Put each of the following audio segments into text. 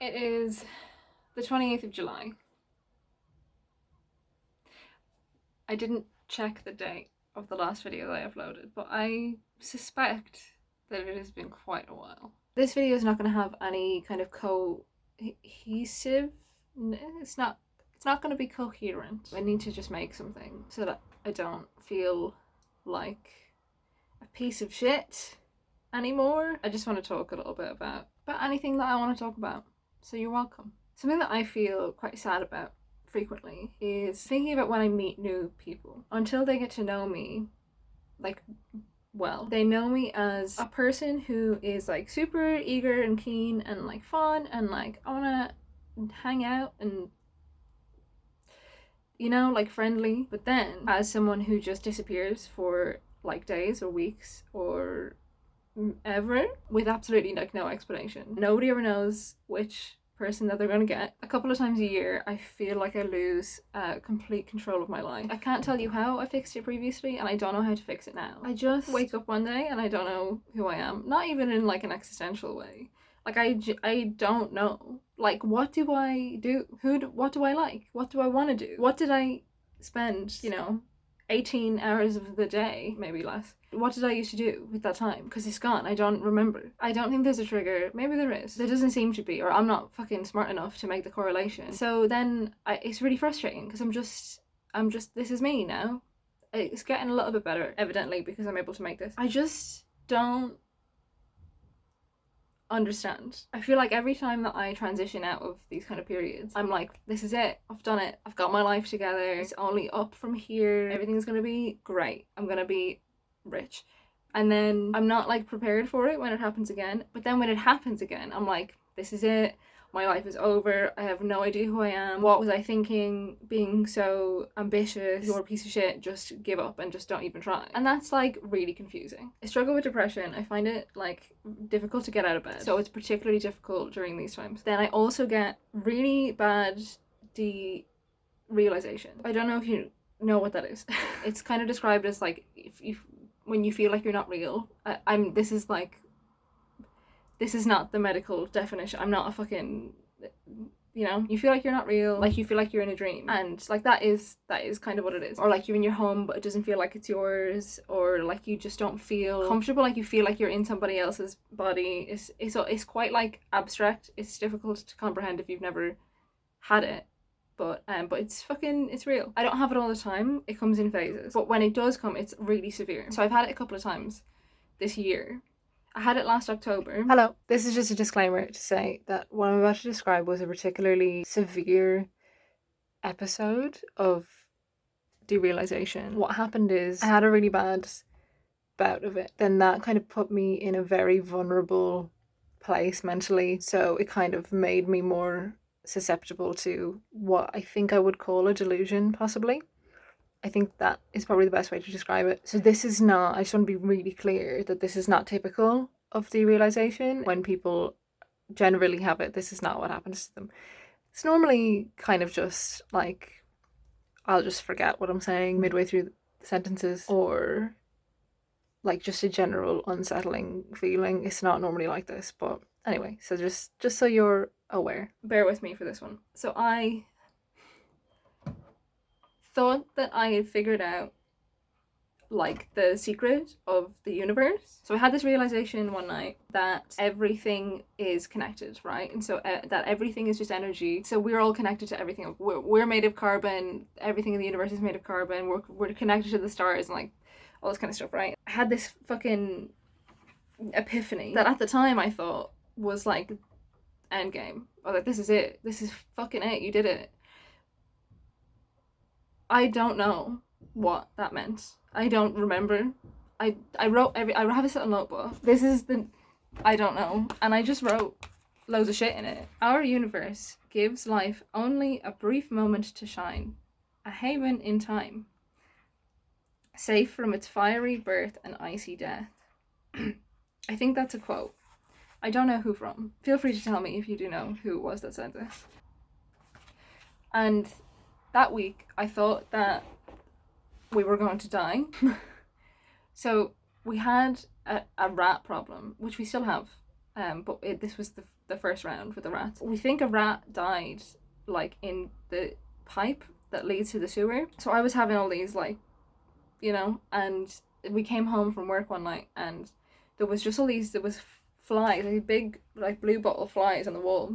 It is the 28th of July. I didn't check the date of the last video that I uploaded, but I suspect that it has been quite a while. This video is not going to have any kind of cohesive. It's not going to be coherent. I need to just make something so that I don't feel like a piece of shit anymore. I just want to talk a little bit about anything that I want to talk about. So you're welcome. Something that I feel quite sad about frequently is thinking about when I meet new people. Until they get to know me, like, well, they know me as a person who is like super eager and keen and like fun and like I want to hang out and, you know, like friendly. But then as someone who just disappears for like days or weeks or ever with absolutely like no explanation. Nobody ever knows which person that they're gonna get. A couple of times a year I feel like I lose complete control of my life. I can't tell you how I fixed it previously and I don't know how to fix it now. I just wake up one day and I don't know who I am. Not even in like an existential way. Like I don't know. Like what do I do? What do I like? What do I want to do? What did I spend, you know, 18 hours of the day, maybe less. What did I used to do with that time? Because it's gone. I don't remember. I don't think there's a trigger. Maybe there is. There doesn't seem to be, or I'm not fucking smart enough to make the correlation. So then it's really frustrating because I'm just, this is me now. It's getting a little bit better, evidently, because I'm able to make this. I just don't understand. I feel like every time that I transition out of these kind of periods, I'm like, this is it. I've done it. I've got my life together. It's only up from here. Everything's gonna be great. I'm gonna be rich. And then I'm not like prepared for it when it happens again. But then when it happens again, I'm like, this is it. My life is over. I have no idea who I am. What was I thinking? Being so ambitious. You're a piece of shit. Just give up and just don't even try. And that's like really confusing. I struggle with depression. I find it like difficult to get out of bed. So it's particularly difficult during these times. Then I also get really bad derealization. I don't know if you know what that is. It's kind of described as like if when you feel like you're not real. This is not the medical definition. I'm not a fucking, you know, you feel like you're not real, like you feel like you're in a dream. And like that is kind of what it is. Or like you're in your home but it doesn't feel like it's yours, or like you just don't feel comfortable, like you feel like you're in somebody else's body. It's quite like abstract. It's difficult to comprehend if you've never had it. But it's real. I don't have it all the time. It comes in phases. But when it does come, it's really severe. So I've had it a couple of times this year. I had it last October. Hello. This is just a disclaimer to say that what I'm about to describe was a particularly severe episode of derealization. What happened is I had a really bad bout of it. Then that kind of put me in a very vulnerable place mentally. So it kind of made me more susceptible to what I think I would call a delusion, possibly. I think that is probably the best way to describe it. So this is not, I just want to be really clear that this is not typical of derealization. When people generally have it, this is not what happens to them. It's normally kind of just like, I'll just forget what I'm saying midway through the sentences, or like just a general unsettling feeling. It's not normally like this, but anyway, so just so you're aware. Bear with me for this one. So I thought that I had figured out like the secret of the universe. So I had this realization one night that everything is connected, right? And so that everything is just energy. So we're all connected to everything. We're made of carbon. Everything in the universe is made of carbon. We're connected to the stars and like all this kind of stuff, right? I had this fucking epiphany that at the time I thought was like endgame. I was like, this is it. This is fucking it. You did it. I don't know what that meant. I don't remember. I have this little notebook. This is I don't know. And I just wrote loads of shit in it. Our universe gives life only a brief moment to shine, a haven in time, safe from its fiery birth and icy death. I think that's a quote. I don't know who from. Feel free to tell me if you do know who it was that said this. And that week, I thought that we were going to die. So we had a rat problem, which we still have. but this was the first round with the rats. We think a rat died like in the pipe that leads to the sewer. So I was having all these like, you know, and we came home from work one night and there was just all these, there was flies, like big like blue bottle flies on the wall.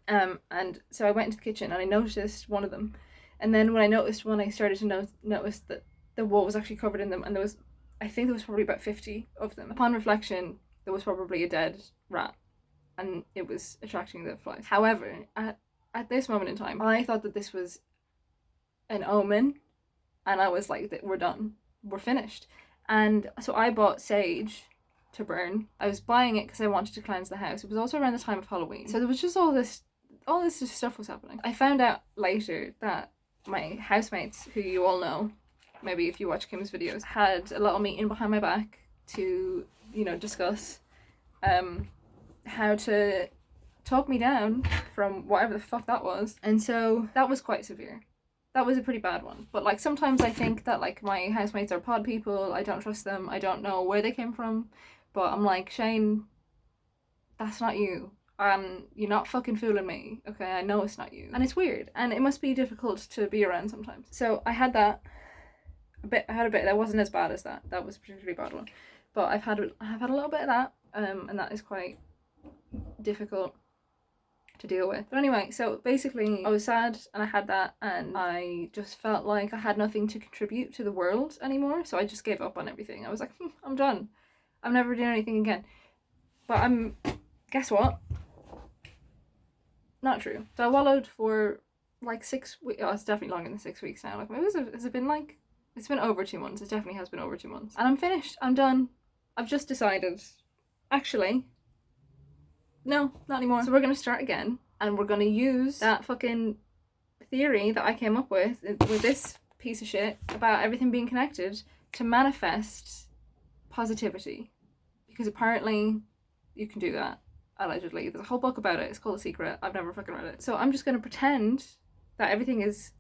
And so I went into the kitchen and I noticed one of them. And then when I noticed one, I started to notice that the wall was actually covered in them, and I think there was probably about 50 of them. Upon reflection, there was probably a dead rat and it was attracting the flies. However, at this moment in time, I thought that this was an omen, and I was like, we're done, we're finished. And so I bought sage to burn. I was buying it because I wanted to cleanse the house. It was also around the time of Halloween, so there was just all this stuff was happening. I found out later that my housemates, who you all know, maybe if you watch Kim's videos, had a little meeting behind my back to, you know, discuss how to talk me down from whatever the fuck that was. And so that was quite severe. That was a pretty bad one. But like sometimes I think that like my housemates are pod people, I don't trust them, I don't know where they came from, but I'm like, Shane, that's not you. You're not fucking fooling me, okay? I know it's not you. And it's weird, and it must be difficult to be around sometimes. So I had that I had a bit that wasn't as bad as that. That was a particularly bad one. But I've had a little bit of that, and that is quite difficult to deal with. But anyway, so basically I was sad and I had that, and I just felt like I had nothing to contribute to the world anymore, so I just gave up on everything. I was like, I'm done. I'm never doing anything again. But guess what? Not true. So I wallowed for like 6 weeks. Oh, it's definitely longer than 6 weeks now. Like, maybe has it been like, it's been over 2 months. It definitely has been over 2 months. And I'm finished. I'm done. I've just decided, actually, no, not anymore. So we're going to start again, and we're going to use that fucking theory that I came up with this piece of shit about everything being connected to manifest positivity. Because apparently you can do that. Allegedly. There's a whole book about it. It's called The Secret. I've never fucking read it. So I'm just going to pretend that everything is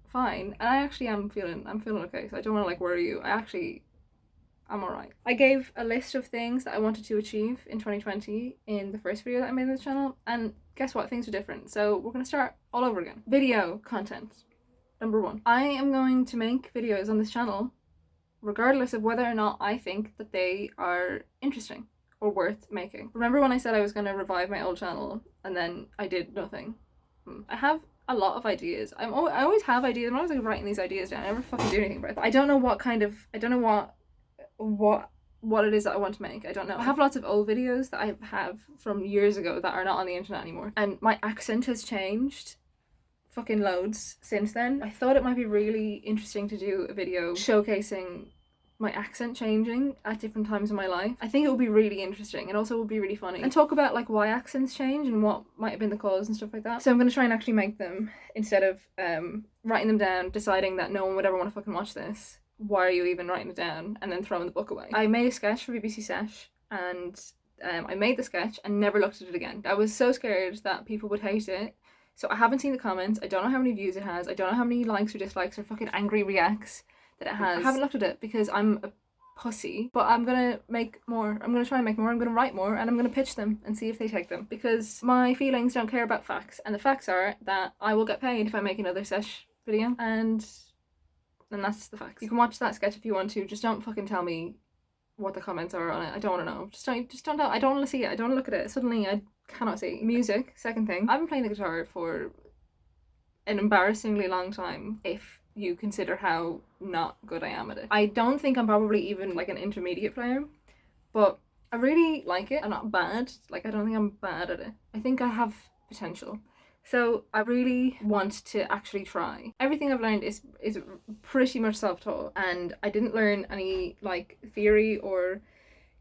fine. And I actually I'm feeling okay. So I don't want to like worry you. I'm alright. I gave a list of things that I wanted to achieve in 2020 in the first video that I made on this channel. And guess what? Things are different. So we're going to start all over again. Video content. Number 1. I am going to make videos on this channel regardless of whether or not I think that they are interesting or worth making. Remember when I said I was going to revive my old channel and then I did nothing? I have a lot of ideas. I always have ideas. I'm always like writing these ideas down. I never fucking do anything about it. I don't know what kind of, I don't know what it is that I want to make. I don't know. I have lots of old videos that I have from years ago that are not on the internet anymore. And my accent has changed fucking loads since then. I thought it might be really interesting to do a video showcasing my accent changing at different times in my life. I think it would be really interesting, and also would be really funny, and talk about like why accents change and what might have been the cause and stuff like that. So I'm going to try and actually make them, instead of writing them down, deciding that no one would ever want to fucking watch this. Why are you even writing it down? And then throwing the book away. I made a sketch for BBC Sesh, and I made the sketch and never looked at it again. I was so scared that people would hate it. So I haven't seen the comments. I don't know how many views it has. I don't know how many likes or dislikes or fucking angry reacts that it has. I haven't looked at it because I'm a pussy, but I'm gonna make more. I'm gonna try and make more. I'm gonna write more, and I'm gonna pitch them and see if they take them, because my feelings don't care about facts, and the facts are that I will get paid if I make another Sesh video, and that's the facts. You can watch that sketch if you want to. Just don't fucking tell me what the comments are on it. I don't want to know. Just don't tell. I don't want to see it. I don't want to look at it. Suddenly I cannot see. Music, second thing. I've been playing the guitar for an embarrassingly long time, if you consider how not good I am at it. I don't think I'm probably even like an intermediate player, but I really like it. I'm not bad. Like, I don't think I'm bad at it. I think I have potential. So I really want to actually try. Everything I've learned is pretty much self-taught, and I didn't learn any like theory or,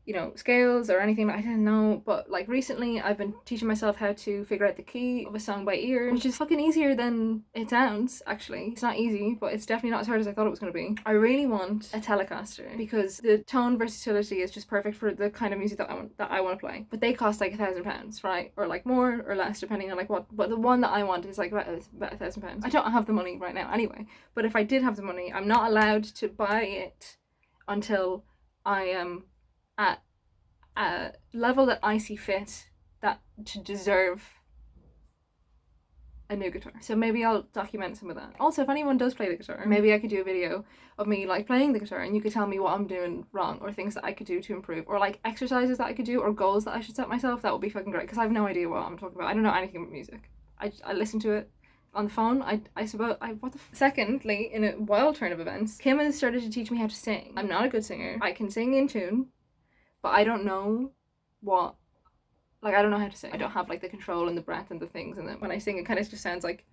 you know, scales or anything that I didn't know. But like recently I've been teaching myself how to figure out the key of a song by ear, which is fucking easier than it sounds. Actually, it's not easy, but it's definitely not as hard as I thought it was going to be. I really want a Telecaster because the tone versatility is just perfect for the kind of music that I want to play. But they cost like £1,000, right? Or like more or less depending on like what. But the one that I want is like about £1,000. I don't have the money right now anyway, but if I did have the money, I'm not allowed to buy it until I am at a level that I see fit that to deserve a new guitar. So maybe I'll document some of that. Also, if anyone does play the guitar, maybe I could do a video of me like playing the guitar and you could tell me what I'm doing wrong or things that I could do to improve or like exercises that I could do or goals that I should set myself. That would be fucking great because I have no idea what I'm talking about. I don't know anything about music. I listen to it on the phone. I suppose Secondly, in a wild turn of events, Kim has started to teach me how to sing. I'm not a good singer. I can sing in tune, but I don't know what, like, I don't know how to sing. I don't have like the control and the breath and the things, and then when I sing it kind of just sounds like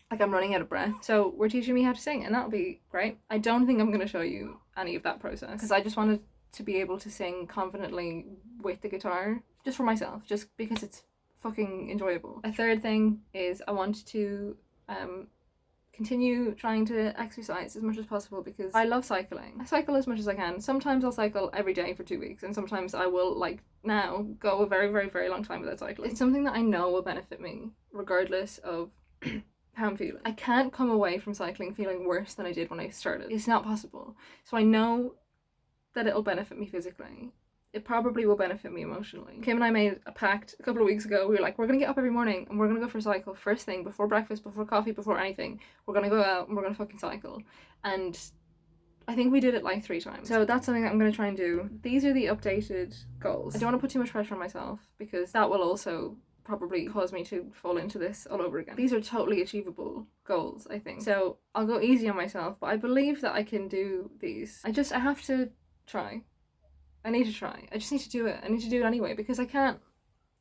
I'm running out of breath. So we're teaching me how to sing and that'll be great. I don't think I'm going to show you any of that process because I just wanted to be able to sing confidently with the guitar just for myself, just because it's fucking enjoyable. A third thing is I want to continue trying to exercise as much as possible because I love cycling. I cycle as much as I can. Sometimes I'll cycle every day for 2 weeks and sometimes I will, like now, go a very, very, very long time without cycling. It's something that I know will benefit me regardless of how I'm feeling. I can't come away from cycling feeling worse than I did when I started. It's not possible. So I know that it'll benefit me physically. It probably will benefit me emotionally. Kim and I made a pact a couple of weeks ago. We were like, we're gonna get up every morning and we're gonna go for a cycle first thing, before breakfast, before coffee, before anything. We're gonna go out and we're gonna fucking cycle. And I think we did it like 3 times. So that's something that I'm gonna try and do. These are the updated goals. I don't want to put too much pressure on myself because that will also probably cause me to fall into this all over again. These are totally achievable goals, I think. So I'll go easy on myself, but I believe that I can do these. I have to try. I need to try. I just need to do it. I need to do it anyway because I can't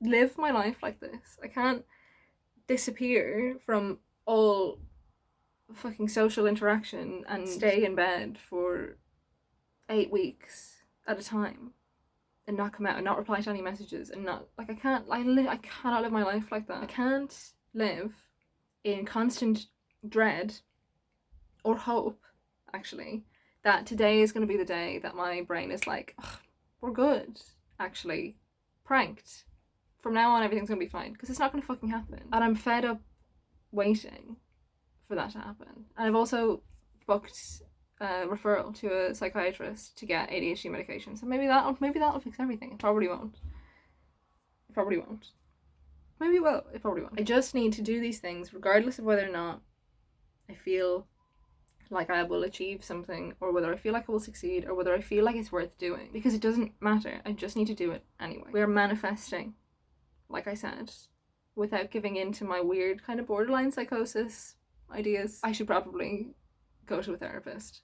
live my life like this. I can't disappear from all fucking social interaction and stay in bed for 8 weeks at a time and not come out and not reply to any messages and not, like, I cannot live my life like that. I can't live in constant dread or hope, actually, that today is going to be the day that my brain is like, we're good, actually, pranked. From now on, everything's gonna be fine, because it's not gonna fucking happen. And I'm fed up waiting for that to happen. And I've also booked a referral to a psychiatrist to get ADHD medication. So maybe that'll fix everything. It probably won't. It probably won't. Maybe it will. It probably won't. I just need to do these things regardless of whether or not I feel like I will achieve something, or whether I feel like I will succeed, or whether I feel like it's worth doing, because it doesn't matter. I just need to do it anyway. We're manifesting, like I said, without giving in to my weird kind of borderline psychosis ideas. I should probably go to a therapist,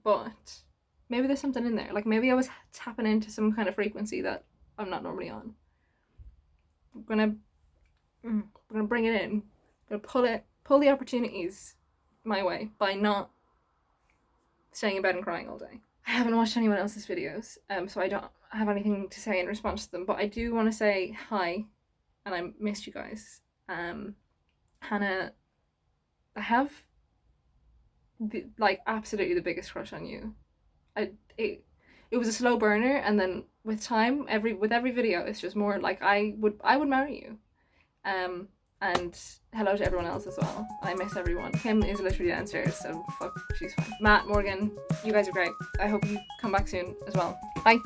but maybe there's something in there. Like maybe I was tapping into some kind of frequency that I'm not normally on. I'm gonna bring it in. I'm gonna pull the opportunities my way by not staying in bed and crying all day. I haven't watched anyone else's videos, so I don't have anything to say in response to them, but I do want to say hi, and I missed you guys. Hannah, I have absolutely the biggest crush on you. It was a slow burner, and then with time, with every video, it's just more like I would marry you. And hello to everyone else as well. I miss everyone. Kim is literally downstairs, so fuck, she's fine. Matt, Morgan, you guys are great. I hope you come back soon as well. Bye.